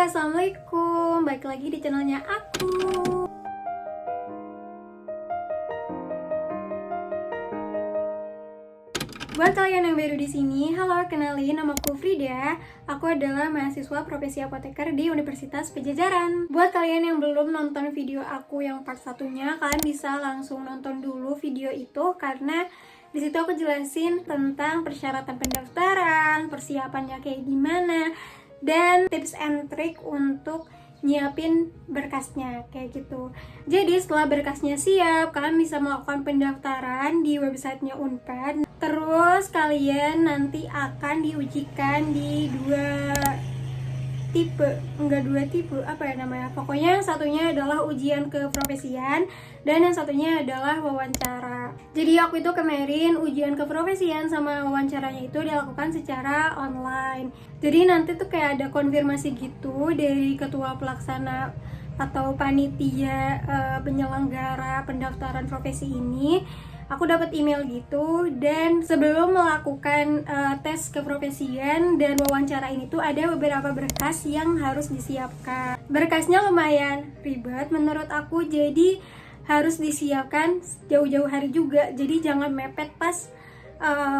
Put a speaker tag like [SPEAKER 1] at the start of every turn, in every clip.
[SPEAKER 1] Assalamualaikum. Balik lagi di channelnya aku. Buat kalian yang baru di sini, halo, kenalin, namaku Frida. Aku adalah mahasiswa profesi apoteker di Universitas Pajajaran. Buat kalian yang belum nonton video aku yang part satunya, kalian bisa langsung nonton dulu video itu karena di situ aku jelasin tentang persyaratan pendaftaran, persiapannya kayak gimana, dan tips and trick untuk nyiapin berkasnya kayak gitu. Jadi setelah berkasnya siap, kalian bisa melakukan pendaftaran di websitenya Unpad. Terus kalian nanti akan diujikan di dua tipe, apa ya namanya, pokoknya yang satunya adalah ujian keprofesian dan yang satunya adalah wawancara. Jadi aku itu kemarin ujian keprofesian sama wawancaranya itu dilakukan secara online. Jadi nanti tuh kayak ada konfirmasi gitu dari ketua pelaksana atau panitia penyelenggara pendaftaran profesi ini. Aku dapat email gitu, dan sebelum melakukan tes keprofesian dan wawancara ini tuh ada beberapa berkas yang harus disiapkan. Berkasnya lumayan ribet menurut aku, jadi harus disiapkan jauh-jauh hari juga. Jadi jangan mepet pas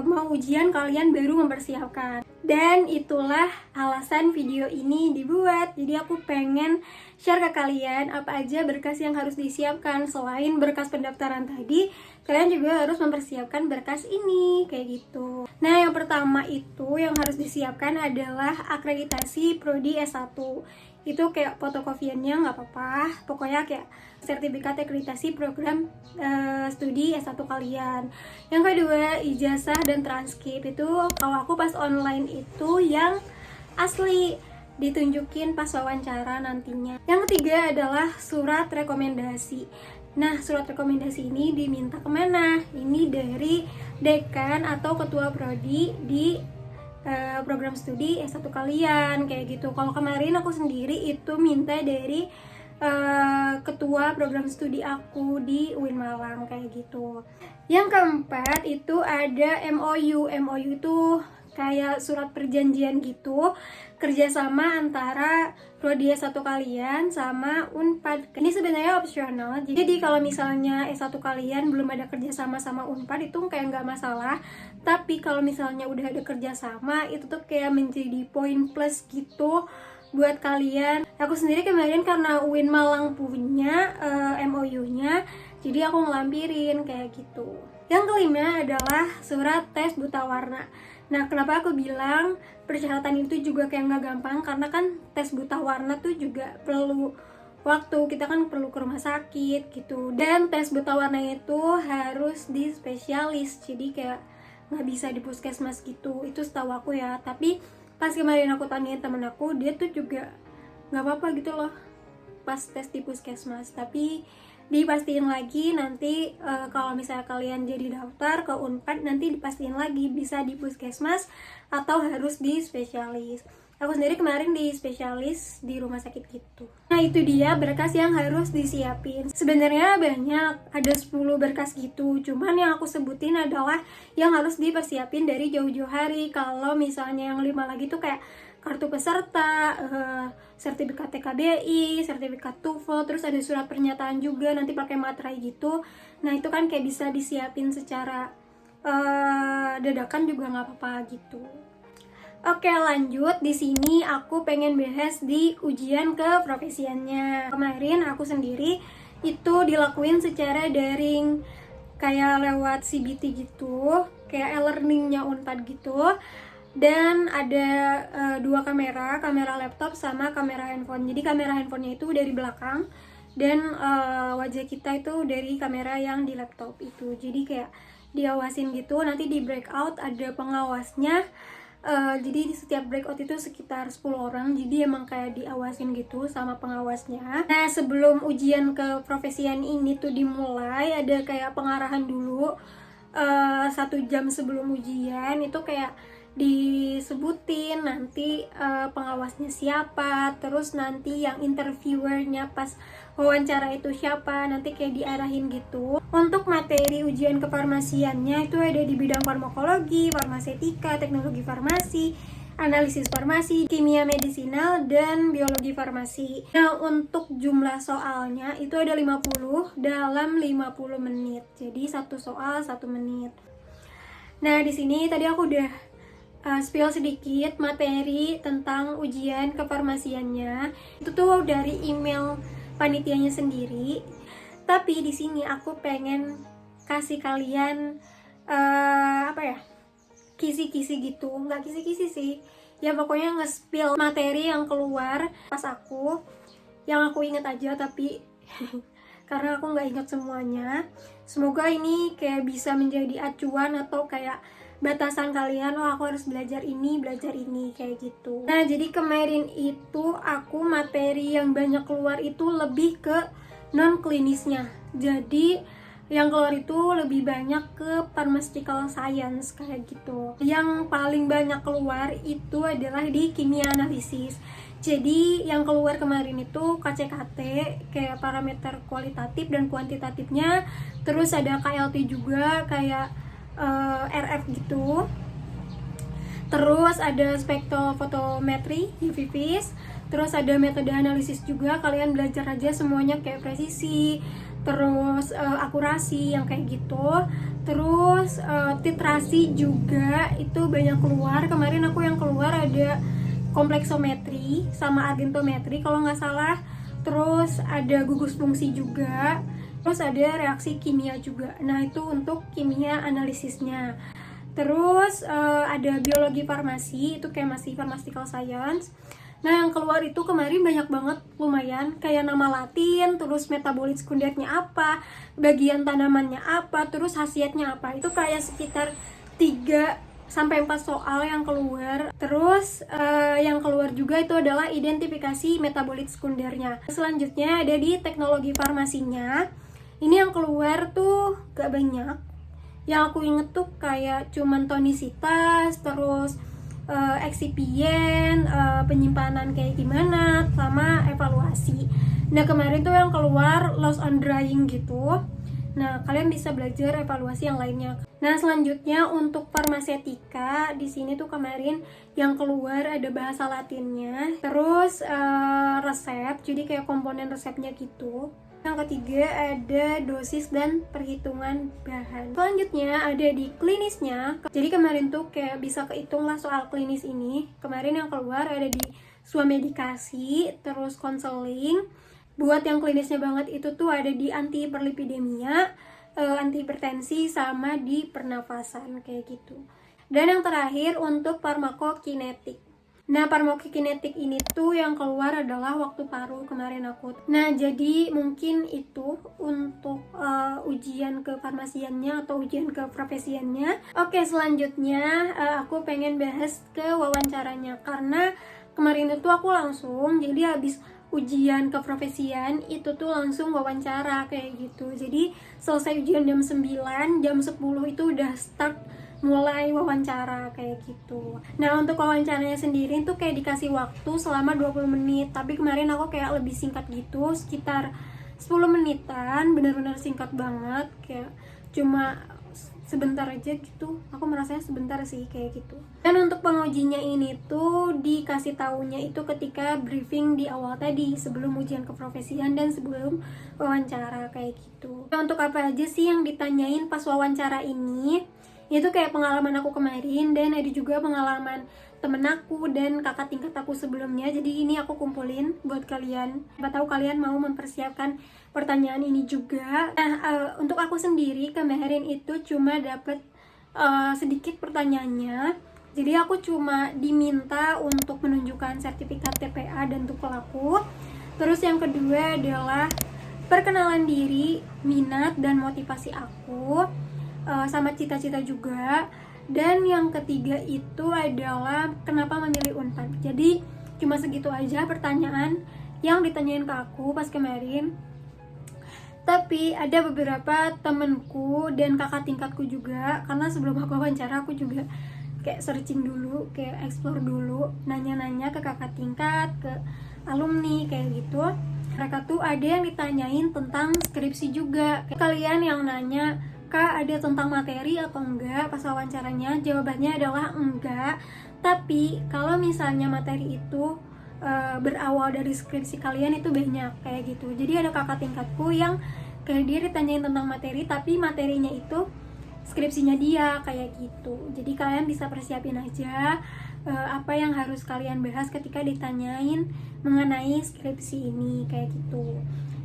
[SPEAKER 1] mau ujian kalian baru mempersiapkan. Dan itulah alasan video ini dibuat. Jadi aku pengen share ke kalian apa aja berkas yang harus disiapkan. Selain berkas pendaftaran tadi, kalian juga harus mempersiapkan berkas ini kayak gitu. Nah, yang pertama itu yang harus disiapkan adalah akreditasi prodi S1. Itu kayak fotokopiannya nggak apa-apa, pokoknya kayak sertifikat akreditasi program studi S1 kalian. Yang kedua, ijazah dan transkrip. Itu kalau aku pas online itu yang asli, ditunjukin pas wawancara nantinya. Yang ketiga adalah surat rekomendasi. Nah, surat rekomendasi ini diminta kemana? Ini dari dekan atau ketua prodi di program studi S1 kalian kayak gitu. Kalau kemarin aku sendiri itu minta dari ketua program studi aku di UIN Malang kayak gitu. Yang keempat itu ada MOU. MOU itu kayak surat perjanjian gitu, kerjasama antara prodi S1 kalian sama Unpad. Ini sebenarnya opsional, jadi kalau misalnya S1 kalian belum ada kerjasama sama Unpad itu kayak nggak masalah. Tapi kalau misalnya udah ada kerjasama, itu tuh kayak menjadi poin plus gitu buat kalian. Aku sendiri kemarin karena UIN Malang punya MOU-nya, jadi aku ngelampirin kayak gitu. Yang kelima adalah surat tes buta warna. Nah, kenapa aku bilang persyaratan itu juga kayak nggak gampang, karena kan tes buta warna tuh juga perlu waktu, kita kan perlu ke rumah sakit gitu. Dan tes buta warna itu harus di spesialis, jadi kayak nggak bisa di puskesmas gitu, itu setahu aku ya. Tapi pas kemarin aku tanyain temen aku, dia tuh juga nggak apa-apa gitu loh pas tes di puskesmas. Tapi dipastiin lagi nanti kalau misalnya kalian jadi daftar ke Unpad, nanti dipastiin lagi bisa di puskesmas atau harus di spesialis. Aku sendiri kemarin di spesialis di rumah sakit gitu. Nah, itu dia berkas yang harus disiapin. Sebenarnya banyak, ada 10 berkas gitu. Cuman yang aku sebutin adalah yang harus dipersiapin dari jauh-jauh hari. Kalau misalnya yang 5 lagi tuh kayak kartu peserta, sertifikat TKBI, sertifikat TOEFL, terus ada surat pernyataan juga, nanti pakai materai gitu. Nah, itu kan kayak bisa disiapin secara dadakan juga nggak apa-apa gitu. Oke, lanjut. Di sini aku pengen bahas di ujian keprofesiannya. Kemarin aku sendiri itu dilakuin secara daring, kayak lewat CBT gitu, kayak e-learningnya Unpad gitu. Dan ada 2 kamera laptop sama kamera handphone. Jadi kamera handphonenya itu dari belakang, dan wajah kita itu dari kamera yang di laptop itu. Jadi kayak diawasin gitu, nanti di breakout ada pengawasnya. Jadi di setiap breakout itu sekitar 10 orang, jadi emang kayak diawasin gitu sama pengawasnya. Nah, sebelum ujian keprofesian ini tuh dimulai, ada kayak pengarahan dulu 1 jam sebelum ujian. Itu kayak disebutin nanti pengawasnya siapa, terus nanti yang interviewernya pas wawancara itu siapa, nanti kayak diarahin gitu. Untuk materi ujian kefarmasiannya itu ada di bidang farmakologi, farmasetika, teknologi farmasi, analisis farmasi, kimia medisinal, dan biologi farmasi. Nah, untuk jumlah soalnya itu ada 50 dalam 50 menit. Jadi satu soal 1 menit. Nah, di sini tadi aku udah spill sedikit materi tentang ujian kefarmasiannya. Itu tuh dari email panitianya sendiri. Tapi di sini aku pengen kasih kalian kisi-kisi gitu, nggak kisi-kisi sih ya, pokoknya nge-spill materi yang keluar pas aku, yang aku inget aja tapi karena aku nggak ingat semuanya. Semoga ini kayak bisa menjadi acuan atau kayak batasan kalian, oh aku harus belajar ini kayak gitu. Nah, jadi kemarin itu aku materi yang banyak keluar itu lebih ke non klinisnya, jadi yang keluar itu lebih banyak ke pharmaceutical science kayak gitu. Yang paling banyak keluar itu adalah di kimia analisis. Jadi yang keluar kemarin itu KCKT, kayak parameter kualitatif dan kuantitatifnya. Terus ada KLT juga, kayak RF gitu. Terus ada spektrofotometri, UV-Vis. Terus ada metode analisis juga, kalian belajar aja semuanya kayak presisi, terus akurasi yang kayak gitu. Terus titrasi juga itu banyak keluar. Kemarin aku yang keluar ada kompleksometri sama argentometri kalau nggak salah. Terus ada gugus fungsi juga. Terus ada reaksi kimia juga. Nah, itu untuk kimia analisisnya. Terus ada biologi farmasi, itu kayak masih pharmaceutical science. Nah, yang keluar itu kemarin banyak banget, lumayan, kayak nama latin, terus metabolit sekundernya apa, bagian tanamannya apa, terus khasiatnya apa. Itu kayak sekitar 3-4 soal yang keluar. Terus yang keluar juga itu adalah identifikasi metabolit sekundernya. Selanjutnya ada di teknologi farmasinya. Ini yang keluar tuh gak banyak. Yang aku inget tuh kayak cuman tonisitas, terus eksipien, penyimpanan kayak gimana, sama evaluasi. Nah, kemarin tuh yang keluar loss on drying gitu. Nah, kalian bisa belajar evaluasi yang lainnya. Nah, selanjutnya untuk farmasetika, di sini tuh kemarin yang keluar ada bahasa Latinnya, terus resep, jadi kayak komponen resepnya gitu. Yang ketiga ada dosis dan perhitungan bahan. Selanjutnya ada di klinisnya. Jadi kemarin tuh kayak bisa kehitung lah soal klinis ini. Kemarin yang keluar ada di swamedikasi, terus konseling. Buat yang klinisnya banget itu tuh ada di anti hiperlipidemia, anti hipertensi, sama di pernafasan kayak gitu. Dan yang terakhir untuk farmakokinetik. Nah, farmakokinetik ini tuh yang keluar adalah waktu paru kemarin aku. Nah, jadi mungkin itu untuk ujian kefarmasiannya atau ujian keprofesiannya. Oke, selanjutnya aku pengen bahas ke wawancaranya, karena kemarin itu aku langsung, jadi habis ujian keprofesian itu tuh langsung wawancara kayak gitu. Jadi selesai ujian jam 9, jam 10 itu udah start mulai wawancara kayak gitu. Nah, untuk wawancaranya sendiri tuh kayak dikasih waktu selama 20 menit. Tapi kemarin aku kayak lebih singkat gitu, sekitar 10 menitan, bener-bener singkat banget, kayak cuma sebentar aja gitu. Aku merasanya sebentar sih kayak gitu. Dan untuk pengujinya ini tuh dikasih taunya itu ketika briefing di awal tadi, sebelum ujian keprofesian dan sebelum wawancara kayak gitu. Nah, untuk apa aja sih yang ditanyain pas wawancara ini? Itu kayak pengalaman aku kemarin, dan ada juga pengalaman temen aku dan kakak tingkat aku sebelumnya. Jadi ini aku kumpulin buat kalian, siapa tahu kalian mau mempersiapkan pertanyaan ini juga. Nah, untuk aku sendiri kemarin itu cuma dapet sedikit pertanyaannya. Jadi aku cuma diminta untuk menunjukkan sertifikat TPA dan tukul aku. Terus yang kedua adalah perkenalan diri, minat dan motivasi aku, sama cita-cita juga. Dan yang ketiga itu adalah kenapa memilih Unpad. Jadi cuma segitu aja pertanyaan yang ditanyain ke aku pas kemarin. Tapi ada beberapa temenku dan kakak tingkatku juga, karena sebelum aku wawancara aku juga kayak searching dulu, kayak explore dulu, nanya-nanya ke kakak tingkat, ke alumni kayak gitu. Mereka tuh ada yang ditanyain tentang skripsi juga. Kalian yang nanya, Kak, ada tentang materi atau enggak pas wawancaranya? Jawabannya adalah enggak, Tapi kalau misalnya materi itu berawal dari skripsi kalian itu banyak kayak gitu. Jadi ada kakak tingkatku yang kayak dia ditanyain tentang materi, tapi materinya itu skripsinya dia kayak gitu. Jadi kalian bisa persiapin aja apa yang harus kalian bahas ketika ditanyain mengenai skripsi ini kayak gitu.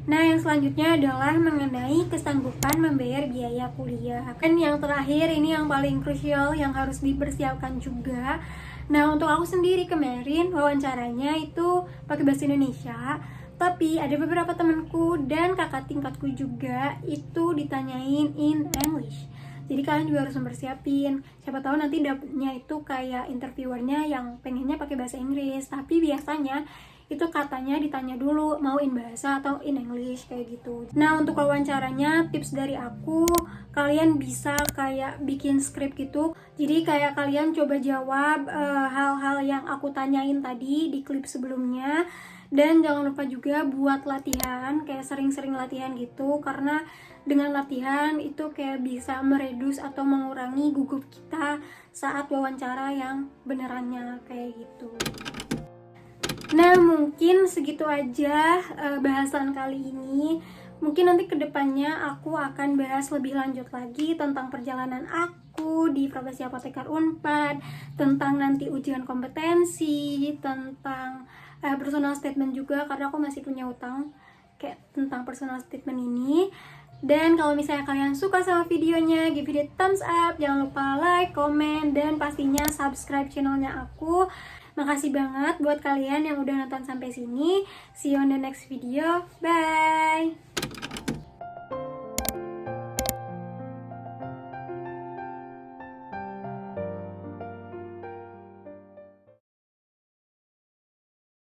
[SPEAKER 1] Nah, yang selanjutnya adalah mengenai kesanggupan membayar biaya kuliah. Dan yang terakhir ini yang paling krusial yang harus dipersiapkan juga. Nah, untuk aku sendiri kemarin wawancaranya itu pakai bahasa Indonesia, tapi ada beberapa temanku dan kakak tingkatku juga itu ditanyain in English. Jadi kalian juga harus mempersiapin. Siapa tahu nanti dapetnya itu kayak interviewernya yang pengennya pakai bahasa Inggris, tapi biasanya itu katanya ditanya dulu mau in bahasa atau in English kayak gitu. Nah, untuk wawancaranya tips dari aku, kalian bisa kayak bikin skrip gitu. Jadi kayak kalian coba jawab hal-hal yang aku tanyain tadi di klip sebelumnya. Dan jangan lupa juga buat latihan, kayak sering-sering latihan gitu, karena dengan latihan itu kayak bisa meredus atau mengurangi gugup kita saat wawancara yang benerannya kayak gitu. Nah, mungkin segitu aja bahasan kali ini. Mungkin nanti kedepannya aku akan bahas lebih lanjut lagi tentang perjalanan aku di Profesi Apoteker Unpad, tentang nanti ujian kompetensi, tentang personal statement juga, karena aku masih punya utang kayak tentang personal statement ini. Dan kalau misalnya kalian suka sama videonya, give it a thumbs up, jangan lupa like, comment, dan pastinya subscribe channelnya aku. Makasih banget buat kalian yang udah nonton sampai sini. See you on the next video. Bye!